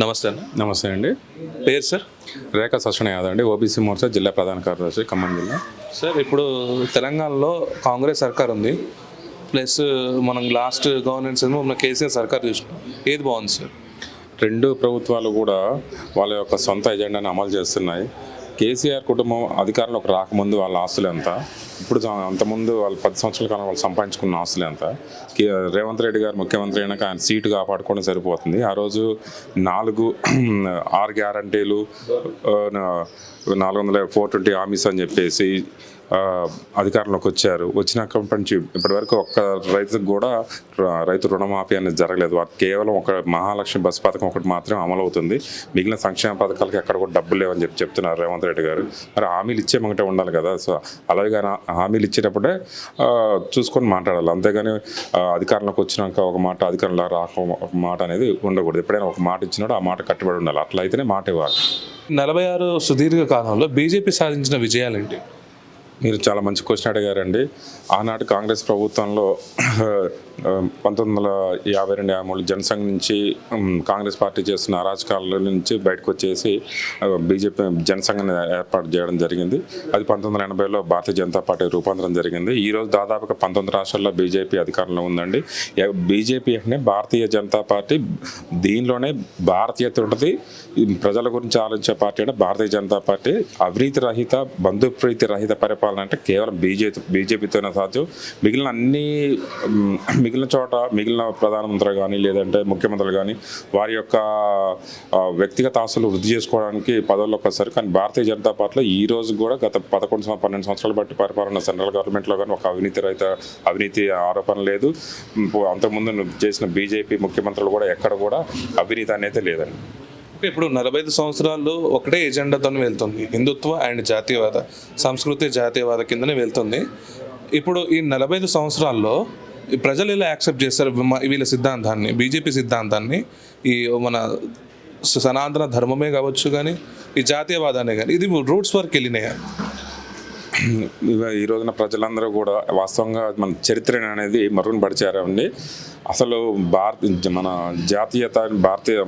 నమస్తే అన్న. నమస్తే అండి. పేరు సార్? రేఖా సస్యన యాదవ్ అండి, ఓబీసీ మోర్చా జిల్లా ప్రధాన కార్యదర్శి, ఖమ్మం జిల్లా. సార్, ఇప్పుడు తెలంగాణలో కాంగ్రెస్ సర్కార్ ఉంది, ప్లస్ మనం లాస్ట్ గవర్నెన్స్ ఏమో మన కేసీఆర్ సర్కార్ చూసినాం. ఏది బాగుంది సార్? రెండు ప్రభుత్వాలు కూడా వాళ్ళ యొక్క సొంత ఎజెండాను అమలు చేస్తున్నాయి. కేసీఆర్ కుటుంబం అధికారంలోకి రాకముందు వాళ్ళ ఆస్తులు ఎంత, ఇప్పుడు అంతకుముందు వాళ్ళు 10 సంవత్సరాల కాలం వాళ్ళు సంపాదించుకున్న ఆస్తులు ఎంత. రేవంత్ రెడ్డి గారు ముఖ్యమంత్రి అయినాక ఆయన సీటు కాపాడుకోవడం సరిపోతుంది. ఆ రోజు 6 గ్యారంటీలు, 420 హామీస్ అని చెప్పేసి అధికారంలోకి వచ్చారు. వచ్చినప్పటి నుంచి ఇప్పటివరకు ఒక్క రైతుకు కూడా రైతు రుణమాఫీ అనేది జరగలేదు. వారికి కేవలం ఒక మహాలక్ష్మి బస్ పథకం ఒకటి మాత్రమే అమలవుతుంది. మిగిలిన సంక్షేమ పథకాలకి ఎక్కడ కూడా డబ్బులు లేవని చెప్తున్నారు రేవంత్ రెడ్డి గారు. మరి హామీలు ఇచ్చే మంగటే ఉండాలి కదా. సో అలాగే హామీలు ఇచ్చేటప్పుడే చూసుకొని మాట్లాడాలి, అంతేగాని అధికారంలోకి వచ్చినాక ఒక మాట, అధికారంలో రాక ఒక మాట అనేది ఉండకూడదు. ఎప్పుడైనా ఒక మాట ఇచ్చినాడు ఆ మాట కట్టుబడి ఉండాలి. అట్లా అయితేనే మాట ఇవ్వాలి. 46 సుదీర్ఘ కాలంలో బీజేపీ సాధించిన విజయాలేంటి? మీరు చాలా మంచి క్వశ్చన్ అడిగారండి. ఆనాటి కాంగ్రెస్ ప్రభుత్వంలో 1952-53 జనసంఘ్ నుంచి కాంగ్రెస్ పార్టీ చేస్తున్న అరాచకాల నుంచి బయటకు వచ్చేసి బీజేపీ జనసంఘాన్ని ఏర్పాటు చేయడం జరిగింది. అది 1980లో భారతీయ జనతా పార్టీ రూపాంతరం జరిగింది. ఈరోజు దాదాపుగా 19 రాష్ట్రాల్లో బీజేపీ అధికారంలో ఉందండి. బీజేపీ అంటే భారతీయ జనతా పార్టీ, దీనిలోనే భారతీయత ఉంటుంది. ప్రజల గురించి ఆలోచించే పార్టీ అంటే భారతీయ జనతా పార్టీ. అవినీతి రహిత, బంధుప్రీతి రహిత పరిపాలన అంటే కేవలం బీజేపీతోనే సాధ్యం. మిగిలిన చోట మిగిలిన ప్రధానమంత్రి కానీ లేదంటే ముఖ్యమంత్రులు కానీ వారి యొక్క వ్యక్తిగత ఆస్తులు వృద్ధి చేసుకోవడానికి పదవుల్లోకి వస్తారు. కానీ భారతీయ జనతా పార్టీలో ఈ రోజు కూడా గత 11-12 సంవత్సరాలు బట్టి పరిపాలన సెంట్రల్ గవర్నమెంట్లో కానీ ఒక అవినీతి ఆరోపణ లేదు. అంతకుముందు చేసిన బీజేపీ ముఖ్యమంత్రులు కూడా ఎక్కడ కూడా అవినీతి అనేది లేదండి. ఇప్పుడు 45 సంవత్సరాలు ఒకటే ఎజెండాతో వెళ్తుంది, హిందుత్వ అండ్ జాతీయవాద, సంస్కృతి జాతీయవాద కిందనే వెళ్తుంది. ఇప్పుడు ఈ 45 సంవత్సరాల్లో ప్రజలు ఎలా యాక్సెప్ట్ చేస్తారు వీళ్ళ సిద్ధాంతాన్ని, బీజేపీ సిద్ధాంతాన్ని? ఈ మన సనాతన ధర్మమే కావచ్చు కానీ ఈ జాతీయవాదాన్ని కానీ, ఇది రూట్స్ వరకు వెళ్ళినాయా? ఈ రోజున ప్రజలందరూ కూడా వాస్తవంగా మన చరిత్ర అనేది మరుగున పడిచారండి. అసలు మన జాతీయత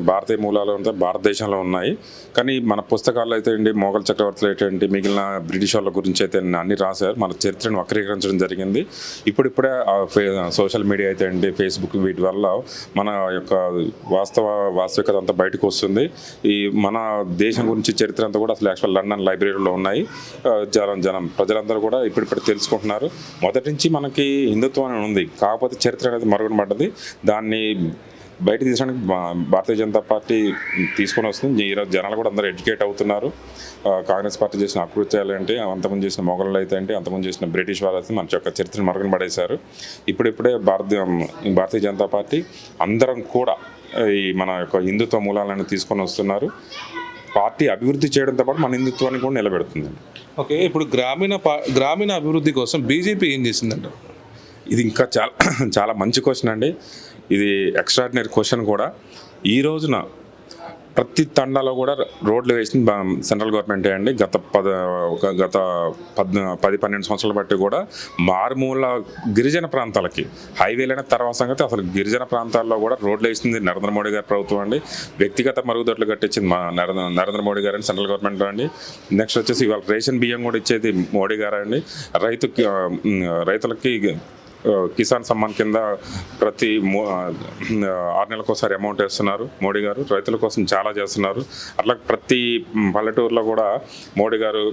భారతీయ మూలాలు అంటే భారతదేశంలో ఉన్నాయి. కానీ మన పుస్తకాల్లో అయితే అండి మొఘల్ చక్రవర్తులు ఏంటంటే మిగిలిన బ్రిటిష్ వాళ్ళ గురించి అయితే అన్ని రాశారు. మన చరిత్రను వక్రీకరించడం జరిగింది. ఇప్పుడిప్పుడే సోషల్ మీడియా అయితే అండి, ఫేస్బుక్, వీటి వల్ల మన యొక్క వాస్తవికత అంతా బయటకు వస్తుంది. ఈ మన దేశం గురించి చరిత్ర అంతా కూడా అసలు యాక్చువల్ లండన్ లైబ్రరీలో ఉన్నాయి. ప్రజలందరూ కూడా ఇప్పుడిప్పుడు తెలుసుకుంటున్నారు. మొదటి నుంచి మనకి హిందుత్వం అని ఉంది, కాకపోతే చరిత్ర అనేది మరుగున పడ్డది. దాన్ని బయట తీసడానికి భారతీయ జనతా పార్టీ తీసుకొని వస్తుంది. ఈరోజు జనాలు కూడా అందరూ ఎడ్యుకేట్ అవుతున్నారు. కాంగ్రెస్ పార్టీ చేసిన అకృత్యాలు ఏంటి, అంతకుముందు చేసిన మొఘలు అయితే ఏంటి, అంతకుముందు చేసిన బ్రిటిష్ వాళ్ళు అయితే మన యొక్క చరిత్రను మరుగున పడేశారు. ఇప్పుడిప్పుడే భారతీయ జనతా పార్టీ అందరం కూడా ఈ మన యొక్క హిందుత్వ మూలాలను తీసుకొని వస్తున్నారు. పార్టీ అభివృద్ధి చేయడంతో పాటు మన హిందుత్వాన్ని కూడా నిలబెడుతుంది. ఓకే, ఇప్పుడు గ్రామీణ అభివృద్ధి కోసం బీజేపీ ఏం చేసిందంట? ఇది ఇంకా చాలా మంచి క్వశ్చన్ అండి. ఇది ఎక్స్ట్రాడినరీ క్వశ్చన్ కూడా. ఈ రోజున ప్రతి తండాలో కూడా రోడ్లు వేసింది సెంట్రల్ గవర్నమెంటే అండి. గత 10-12 సంవత్సరాల బట్టి కూడా మారుమూల గిరిజన ప్రాంతాలకి హైవేలైన తర్వాత సంగతి, అసలు గిరిజన ప్రాంతాల్లో కూడా రోడ్లు వేసింది నరేంద్ర మోడీ గారి ప్రభుత్వం అండి. వ్యక్తిగత మరుగుదొడ్లు కట్టించింది నరేంద్ర మోడీ గారు అండి, సెంట్రల్ గవర్నమెంట్ అండి. నెక్స్ట్ వచ్చేసి ఇవాళ రేషన్ బియ్యం కూడా ఇచ్చేది మోడీ గారు అండి. రైతులకి కిసాన్ సమ్మాన్ కింద ప్రతి 6 నెలలకోసారి అమౌంట్ వేస్తున్నారు మోడీ గారు. రైతుల కోసం చాలా చేస్తున్నారు. అట్లా ప్రతి పల్లెటూరులో కూడా మోడీ గారు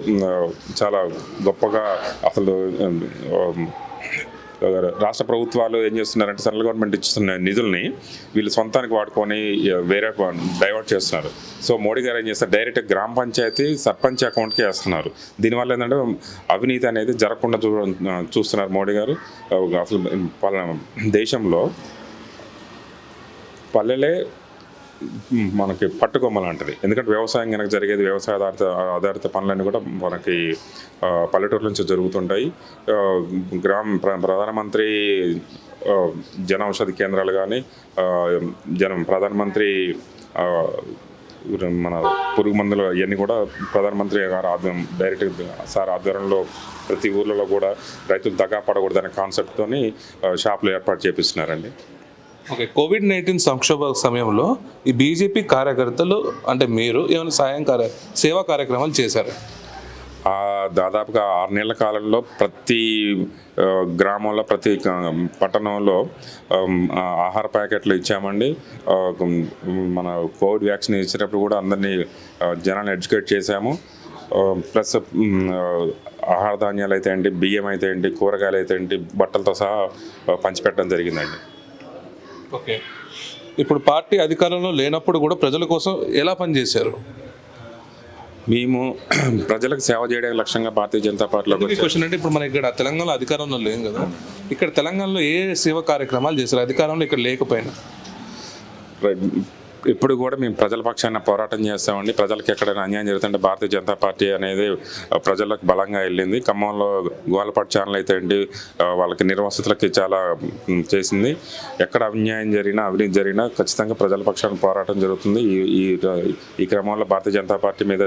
చాలా గొప్పగా అసలు రాష్ట్ర ప్రభుత్వాలు ఏం చేస్తున్నారంటే సెంట్రల్ గవర్నమెంట్ ఇస్తున్న నిధుల్ని వీళ్ళు సొంతానికి వాడుకొని వేరే డైవర్ట్ చేస్తున్నారు. సో మోడీ గారు ఏం చేస్తారు, డైరెక్ట్ గ్రామ పంచాయతీ సర్పంచ్ అకౌంట్కి వేస్తున్నారు. దీనివల్ల ఏంటంటే అవినీతి అనేది జరగకుండా చూస్తున్నారు మోడీ గారు. అసలు దేశంలో పల్లెలే మనకి పట్టుకొమ్మ లాంటిది. ఎందుకంటే వ్యవసాయం కనుక జరిగేది, వ్యవసాయ ఆధారిత పనులన్నీ కూడా మనకి పల్లెటూరు నుంచి జరుగుతుంటాయి. ప్రధానమంత్రి జన ఔషధి కేంద్రాలు కానీ, ప్రధానమంత్రి మన పురుగు మందులు ఇవన్నీ కూడా ప్రధానమంత్రి గారు డైరెక్ట్ సార్ ఆధ్వర్యంలో ప్రతి ఊర్లలో కూడా రైతులు దగా పడకూడదనే కాన్సెప్ట్తోని షాపులు ఏర్పాటు చేపిస్తున్నారండి. ఓకే, కోవిడ్-19 సంక్షోభ సమయంలో ఈ బీజేపీ కార్యకర్తలు అంటే మీరు ఏమైనా సేవా కార్యక్రమాలు చేశారు? దాదాపుగా 6 నెలల కాలంలో ప్రతి గ్రామంలో ప్రతి పట్టణంలో ఆహార ప్యాకెట్లు ఇచ్చామండి. మన కోవిడ్ వ్యాక్సిన్ ఇచ్చినప్పుడు కూడా అందరినీ జనాన్ని ఎడ్యుకేట్ చేశాము. ప్లస్ ఆహార ధాన్యాలు అయితే ఏంటి, బియ్యం అయితే ఏంటి, కూరగాయలు అయితే ఏంటి, బట్టలతో సహా పంచిపెట్టడం జరిగిందండి. ఓకే, ఇప్పుడు పార్టీ అధికారంలో లేనప్పుడు కూడా ప్రజల కోసం ఎలా పనిచేశారు? మేము ప్రజలకు సేవ చేయడానికి లక్ష్యంగా భారతీయ జనతా పార్టీలోకి వచ్చాము. క్వశ్చన్ అంటే ఇప్పుడు మన ఇక్కడ తెలంగాణలో అధికారంలో లేం కదా, ఇక్కడ తెలంగాణలో ఏ సేవా కార్యక్రమాలు చేశారు అధికారంలో ఇక్కడ లేకపోయినా? ఇప్పుడు కూడా మేము ప్రజల పక్షాన పోరాటం చేస్తామండి. ప్రజలకు ఎక్కడైనా అన్యాయం జరుగుతుంటే భారతీయ జనతా పార్టీ అనేది ప్రజలకు బలంగా వెళ్ళింది. ఖమ్మంలో గోలపాటు ఛానల్ అయితే ఏంటి, వాళ్ళకి నిర్వసతులకి చాలా చేసింది. ఎక్కడ అన్యాయం జరిగినా, అవినీతి జరిగినా ఖచ్చితంగా ప్రజల పక్షాన పోరాటం జరుగుతుంది. ఈ క్రమంలో భారతీయ జనతా పార్టీ మీద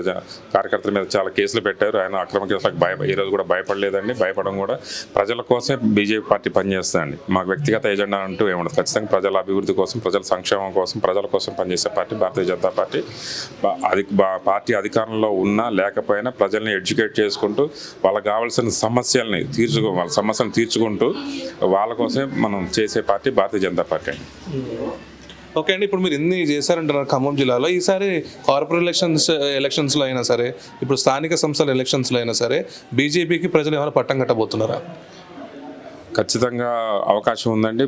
కార్యకర్తల మీద చాలా కేసులు పెట్టారు. ఆయన అక్రమ కేసులకు ఈరోజు కూడా భయపడలేదండి. భయపడడం కూడా ప్రజల కోసమే బీజేపీ పార్టీ పనిచేస్తుందండి. మాకు వ్యక్తిగత ఎజెండా అంటూ ఏముండదు. ఖచ్చితంగా ప్రజల అభివృద్ధి కోసం, ప్రజల సంక్షేమం కోసం, ప్రజల కోసం పనిచేసే party Bharatiya Janata party. Party అధికారంలో ఉన్నా లేకపోయినా ప్రజల్ని ఎడ్యుకేట్ చేసుకుంటూ వాళ్ళకి కావాల్సిన వాళ్ళ సమస్యలను తీర్చుకుంటూ వాళ్ళ కోసమే మనం చేసే పార్టీ భారతీయ జనతా పార్టీ అండి. ఓకే అండి, ఇప్పుడు మీరు ఎన్ని చేశారంటున్నారు ఖమ్మం జిల్లాలో. ఈసారి కార్పొరేట్ ఎలక్షన్స్లో అయినా సరే, ఇప్పుడు స్థానిక సంస్థల ఎలక్షన్స్లో అయినా సరే బీజేపీకి ప్రజలు ఏమైనా పట్టం కట్టబోతున్నారా? ఖచ్చితంగా అవకాశం ఉందండి.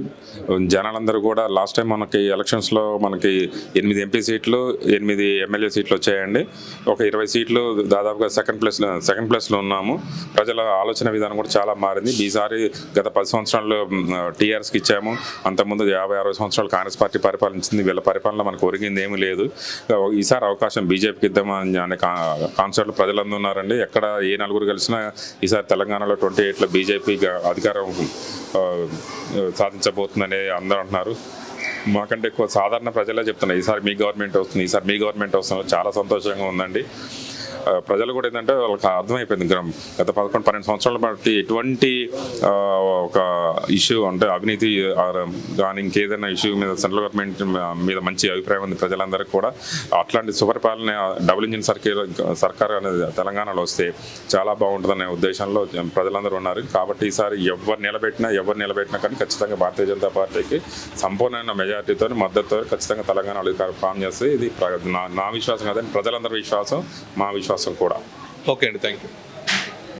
జనాలందరూ కూడా లాస్ట్ టైం మనకి ఎలక్షన్స్లో మనకి 8 ఎంపీ సీట్లు, 8 ఎమ్మెల్యే సీట్లు వచ్చాయండి. ఒక 20 సీట్లు దాదాపుగా సెకండ్ ప్లేస్లో ఉన్నాము. ప్రజల ఆలోచన విధానం కూడా చాలా మారింది. ఈసారి గత 10 సంవత్సరాలు టీఆర్ఎస్కి ఇచ్చాము. అంతకుముందు 50-60 సంవత్సరాలు కాంగ్రెస్ పార్టీ పరిపాలించింది. వీళ్ళ పరిపాలన మనకు ఒరిగింది ఏమీ లేదు. ఈసారి అవకాశం బీజేపీకి ఇద్దామని అనే కాన్సెప్ట్లో ప్రజలందరూ ఉన్నారండి. ఎక్కడ ఏ నలుగురు కలిసినా ఈసారి తెలంగాణలో 28లో బీజేపీ అధికారం సాధించబోతుందని అందరూ అంటున్నారు. మాకంటే ఎక్కువ సాధారణ ప్రజలే చెప్తున్నారు ఈసారి మీ గవర్నమెంట్ వస్తుంది, ఈసారి మీ గవర్నమెంట్ వస్తుంది. చాలా సంతోషంగా ఉందండి. ప్రజలు కూడా ఏంటంటే వాళ్ళకి అర్థమైపోయింది గత 11-12 సంవత్సరాల బట్టి ఎటువంటి ఒక ఇష్యూ అంటే అవినీతి కానీ ఇంకేదైనా ఇష్యూ మీద సెంట్రల్ గవర్నమెంట్ మీద మంచి అభిప్రాయం ఉంది ప్రజలందరికీ కూడా. అట్లాంటి సుపరిపాలన డబుల్ ఇంజిన్ సర్కార్ అనేది తెలంగాణలో వస్తే చాలా బాగుంటుందనే ఉద్దేశంలో ప్రజలందరూ ఉన్నారు. కాబట్టి ఈసారి ఎవరు నిలబెట్టినా కానీ ఖచ్చితంగా భారతీయ జనతా పార్టీకి సంపూర్ణమైన మెజార్టీతో మద్దతుతో ఖచ్చితంగా తెలంగాణలో ఫామ్ చేస్తే ఇది నా విశ్వాసం కాదని ప్రజలందరి విశ్వాసం, మా విశ్వాసం కూడా. ఓకే అండి, థ్యాంక్ యూ.